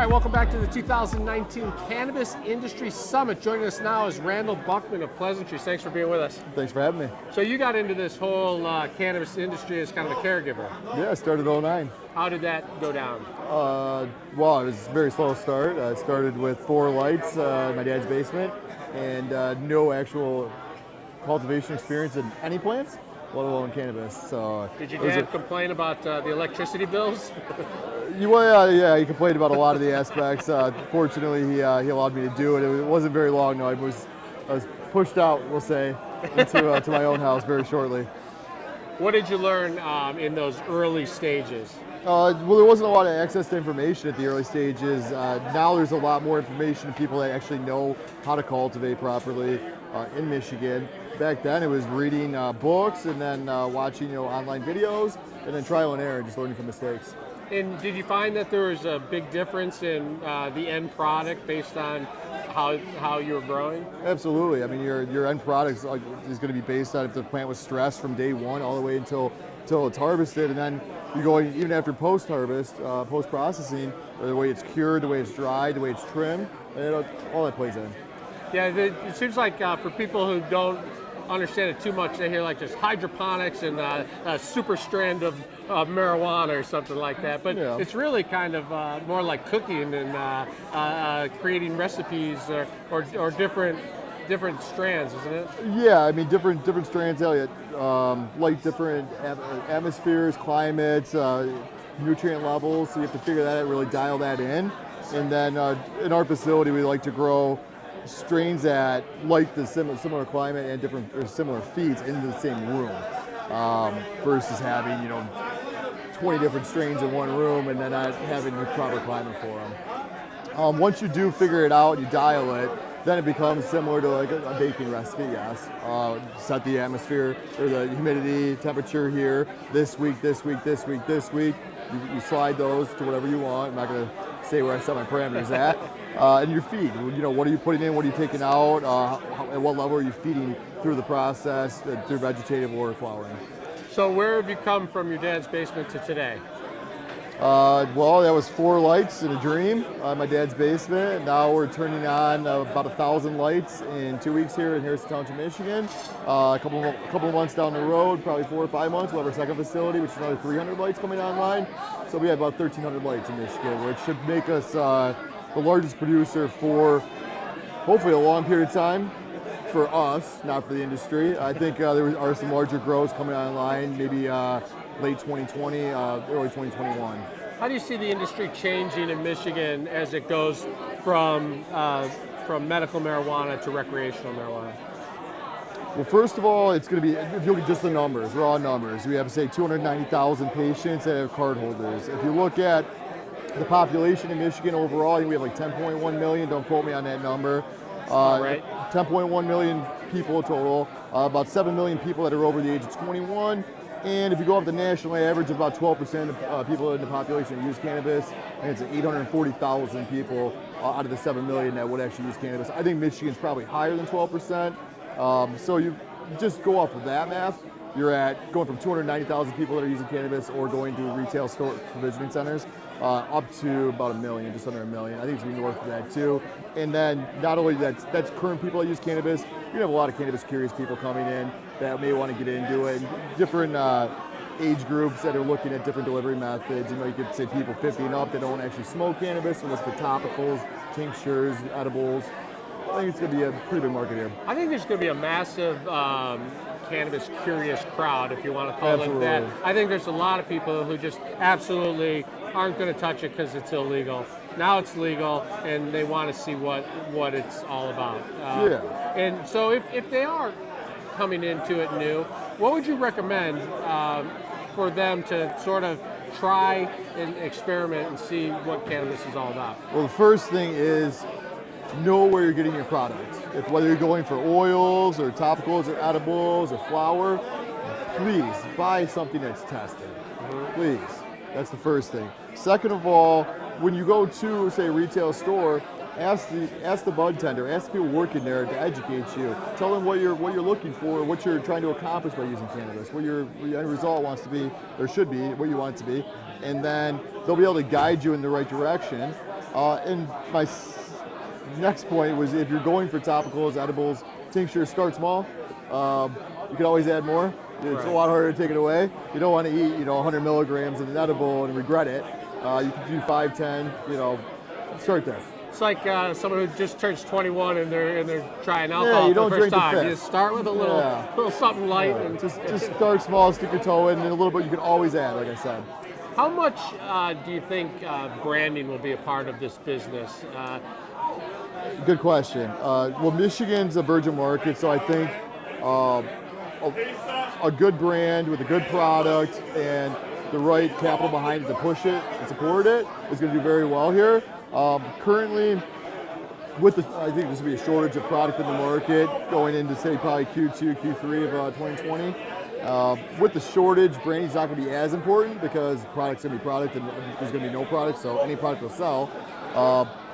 right, welcome back to the 2019 Cannabis Industry Summit. Joining us now is Randall Buchman of Pleasantrees. Thanks for being with us. Thanks for having me. So you got into this whole cannabis industry as kind of a caregiver. Yeah, I started in 09. How did that go down? Well, it was a very slow start. I started with 4 lights in my dad's basement and no actual cultivation experience in any plants, let alone cannabis. So did your dad complain about the electricity bills? Yeah, he complained about a lot of the aspects. Fortunately, he allowed me to do it. It wasn't very long, though. I was pushed out, we'll say, into to my own house very shortly. What did you learn in those early stages? Well, there wasn't a lot of access to information at the early stages. Now there's a lot more information to people that actually know how to cultivate properly in Michigan. Back then it was reading books and then watching online videos and then trial and error, just learning from mistakes. And did you find that there was a big difference in the end product based on how you were growing? Absolutely. I mean, your end product is going to be based on if the plant was stressed from day one all the way until it's harvested, and then you're going even after post-harvest, post-processing, the way it's cured, the way it's dried, the way it's trimmed, and all that plays in. Yeah, it seems like for people who don't understand it too much, they hear like just hydroponics and a super strand of marijuana or something like that, but yeah. It's really kind of more like cooking and creating recipes or different strands, isn't it? Yeah, I mean different strands, Elliot, like different atmospheres, climates, nutrient levels, so you have to figure that out, really dial that in. And then in our facility we like to grow strains that like the similar climate and different or similar feeds in the same room, versus having 20 different strains in one room and then not having the proper climate for them. Once you do figure it out, you dial it, then it becomes similar to like a baking recipe. Yes, set the atmosphere or the humidity, temperature here this week. You slide those to whatever you want. I'm not going to say where I set my parameters at. And your feed, what are you putting in, what are you taking out, at what level are you feeding through the process, through vegetative or flowering. So where have you come from your dad's basement to today? Well, that was 4 lights in a dream, my dad's basement. Now we're turning on about 1,000 lights in 2 weeks here in Harrison Township, Michigan. A couple of months down the road, probably 4 or 5 months, we'll have our second facility, which is another 300 lights coming online. So we have about 1,300 lights in Michigan, which should make us the largest producer for hopefully a long period of time for us, not for the industry. I think there are some larger grows coming online, maybe late 2020, early 2021. How do you see the industry changing in Michigan as it goes from medical marijuana to recreational marijuana? Well, first of all, it's going to be, if you look at just the numbers, raw numbers, we have, say, 290,000 patients that have card holders. If you look at the population in Michigan overall, I think we have like 10.1 million, don't quote me on that number. Right. 10.1 million people total, about 7 million people that are over the age of 21. And if you go up the national average, about 12% of people in the population use cannabis, and it's 840,000 people out of the 7 million that would actually use cannabis. I think Michigan's probably higher than 12%. So you just go off of that math, you're at going from 290,000 people that are using cannabis or going to retail store provisioning centers up to about 1 million, just under 1 million. I think it's going to be north of that too. And then not only that's current people that use cannabis, you have a lot of cannabis curious people coming in that may want to get into it. And different age groups that are looking at different delivery methods. You could say people 50 and up that don't actually smoke cannabis and look for topicals, tinctures, edibles. I think it's going to be a pretty big market here. I think there's going to be a massive cannabis curious crowd, if you want to call it that. I think there's a lot of people who just absolutely aren't going to touch it because it's illegal. Now it's legal, and they want to see what it's all about. And so if they are coming into it new, what would you recommend for them to sort of try and experiment and see what cannabis is all about? Well, the first thing is know where you're getting your product. Whether you're going for oils or topicals or edibles or flour, please buy something that's tested. Please. That's the first thing. Second of all, when you go to, say, a retail store, ask the bud tender, ask the people working there to educate you. Tell them what you're looking for, what you're trying to accomplish by using cannabis, what your end result wants to be, or should be, what you want it to be, and then they'll be able to guide you in the right direction. And my next point was if you're going for topicals, edibles, tinctures, start small. You can always add more. It's a lot harder to take it away. You don't want to eat, 100 milligrams in an edible and regret it. You can do 5, 10, start there. It's like someone who just turns 21 and they're trying alcohol you for don't the first drink time. the You fifth. just start with a little something light. And Just start small, stick your toe in, and a little bit you can always add, like I said. How much do you think branding will be a part of this business? Good question. Well, Michigan's a virgin market, so I think a good brand with a good product and the right capital behind it to push it and support it is going to do very well here. Currently, I think there's going to be a shortage of product in the market going into, say, probably Q2, Q3 of 2020. With the shortage, branding's not going to be as important because product's going to be product and there's going to be no product, so any product will sell.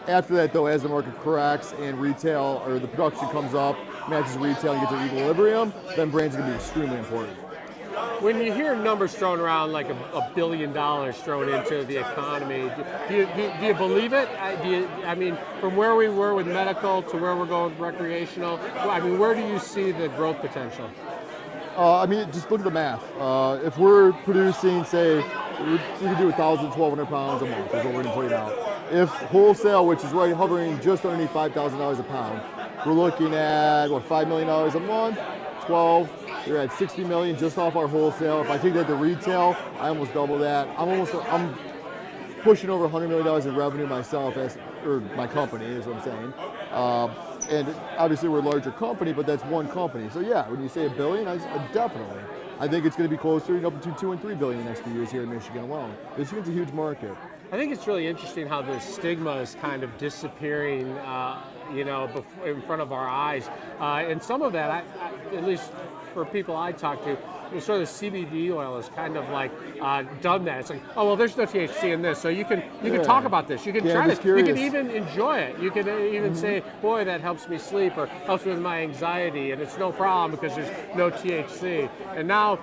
After that, though, as the market corrects and retail or the production comes up, matches retail and gets to equilibrium, then brand's going to be extremely important. When you hear numbers thrown around like $1 billion thrown into the economy, do you believe it? I mean, from where we were with medical to where we're going with recreational, where do you see the growth potential? Just look at the math. If we're producing, say, we can do 1,000, 1,200 pounds a month is what we're going to put out. If wholesale, which is right hovering just underneath $5,000 a pound, we're looking at, $5 million a month, 12, we're at 60 million just off our wholesale. If I take that to retail, I almost double that. I'm pushing over $100 million in revenue myself, or my company is what I'm saying. And obviously we're a larger company, but that's one company. So yeah, when you say $1 billion, definitely. I think it's going to be closer up to 2 and 3 billion in the next few years here in Michigan alone. Michigan's a huge market. I think it's really interesting how the stigma is kind of disappearing, in front of our eyes. And some of that, at least for people I talk to, sort of CBD oil is kind of like done that. It's like, oh well, there's no THC in this, so you can talk about this. You can try this. You can even enjoy it. You can even say, boy, that helps me sleep or helps with my anxiety, and it's no problem because there's no THC. And now,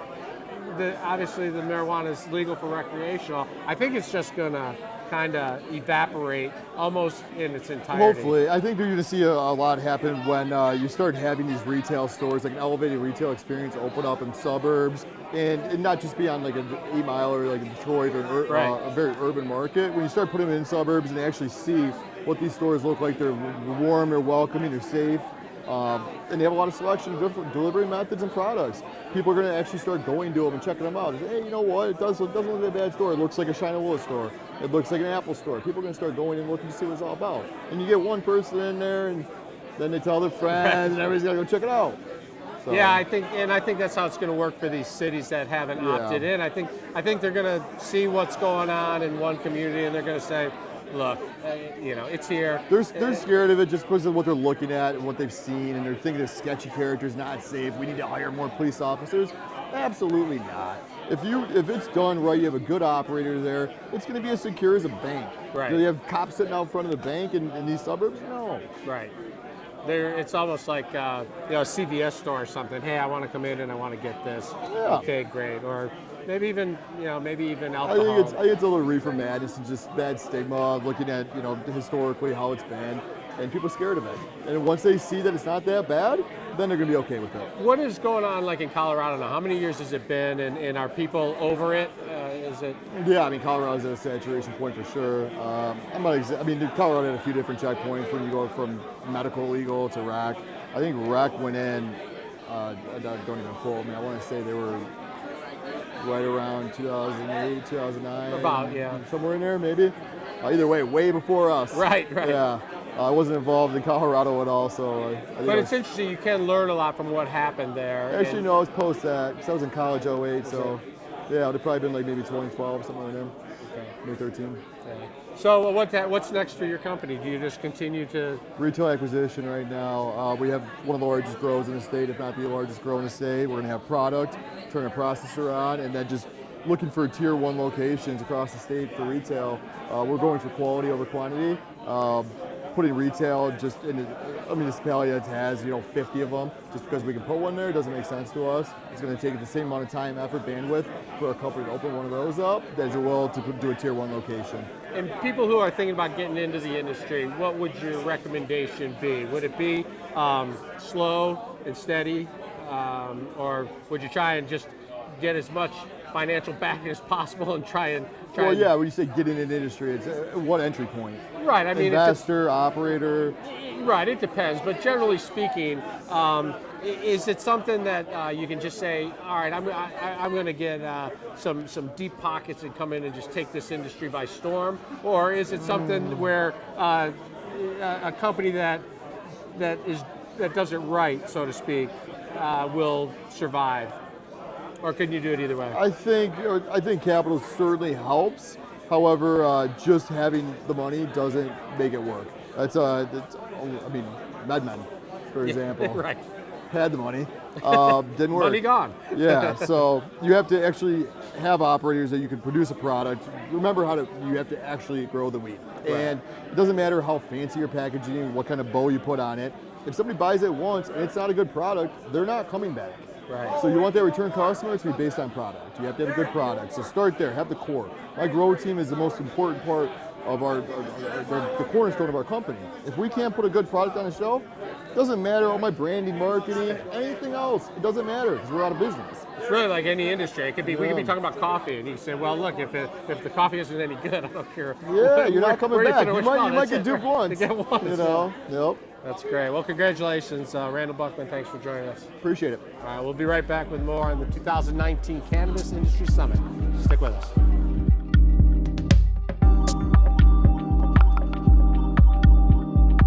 obviously, the marijuana is legal for recreational. I think it's just gonna kind of evaporate almost in its entirety. Hopefully. I think you're going to see a lot happen when you start having these retail stores, like an elevated retail experience open up in suburbs, and not just be on like an 8 Mile or like a Detroit or a very urban market. When you start putting them in suburbs and they actually see what these stores look like, they're warm, they're welcoming, they're safe, and they have a lot of selection of different delivery methods and products. People are going to actually start going to them and checking them out. And say, hey, you know what? It doesn't look like a bad store. It looks like a China Willis store. It looks like an Apple store. People are going to start going and looking to see what it's all about. And you get one person in there, and then they tell their friends, and everybody's got to go check it out. So. Yeah, I think that's how it's going to work for these cities that haven't opted in. I think they're going to see what's going on in one community, and they're going to say, look, it's here. They're scared of it just because of what they're looking at and what they've seen, and they're thinking of sketchy characters, not safe. We need to hire more police officers. Absolutely not. If it's done right, you have a good operator there. It's going to be as secure as a bank. Right. Do you have cops sitting out front of the bank in these suburbs? No. Right. It's almost like a CVS store or something. Hey, I want to come in and I want to get this. Yeah. Okay, great. Or maybe even alcohol. I think it's a little reefer madness and just bad stigma of looking at historically how it's been, and people are scared of it. And once they see that it's not that bad, then they're gonna be okay with it. What is going on like in Colorado now? How many years has it been, and are people over it? Is it? Yeah, Colorado's at a saturation point for sure. Colorado had a few different checkpoints when you go from medical legal to rec. I think rec went in. Don't even quote me. I want to say they were right around 2008, 2009. About, yeah. Somewhere in there, maybe. Either way, way before us. Right. Yeah. I wasn't involved in Colorado at all, so. But it's interesting. You can learn a lot from what happened there. Actually, no, I was post that. Because I was in college 2008, so. Yeah, it would have probably been like maybe 2012, something like that. Okay. Maybe 13. Okay. So what's next for your company? Do you just continue to? Retail acquisition right now. We have one of the largest grows in the state, if not the largest grow in the state. We're going to have product, turn a processor on, and then just looking for tier 1 locations across the state for retail. We're going for quality over quantity. putting retail just in a municipality that has 50 of them, just because we can put one there doesn't make sense to us. It's going to take the same amount of time, effort, bandwidth for a company to open one of those up as it will to do a tier 1 location. And people who are thinking about getting into the industry, what would your recommendation be? Would it be slow and steady, or would you try and just get as much financial backing as possible and try and when you say get into the industry, it's what entry point? Right, I mean, investor, operator. Right, it depends. But generally speaking, is it something that you can just say, all right, I'm going to get some deep pockets and come in and just take this industry by storm, or is it something where a company that does it right, so to speak, will survive? Or can you do it either way? I think capital certainly helps. However, just having the money doesn't make it work. MedMen, for example, right. Had the money, didn't work. Money gone. Yeah, so you have to actually have operators that you can produce a product. Remember you have to actually grow the weed. Right. And it doesn't matter how fancy your packaging, what kind of bow you put on it. If somebody buys it once and it's not a good product, they're not coming back. Right. So you want that return customer to be based on product. You have to have a good product. So start there, have the core. My grower team is the most important part of the cornerstone of our company. If we can't put a good product on the shelf, it doesn't matter all my branding, marketing, anything else. It doesn't matter because we're out of business. It's really like any industry. It could be we could be talking about coffee, and you say, well, look, if the coffee isn't any good, I don't care. Yeah, you're not coming back. You might get duped once. You get once. Yep. That's great. Well, congratulations, Randall Buchman. Thanks for joining us. Appreciate it. All right, we'll be right back with more on the 2019 Cannabis Industry Summit. Stick with us.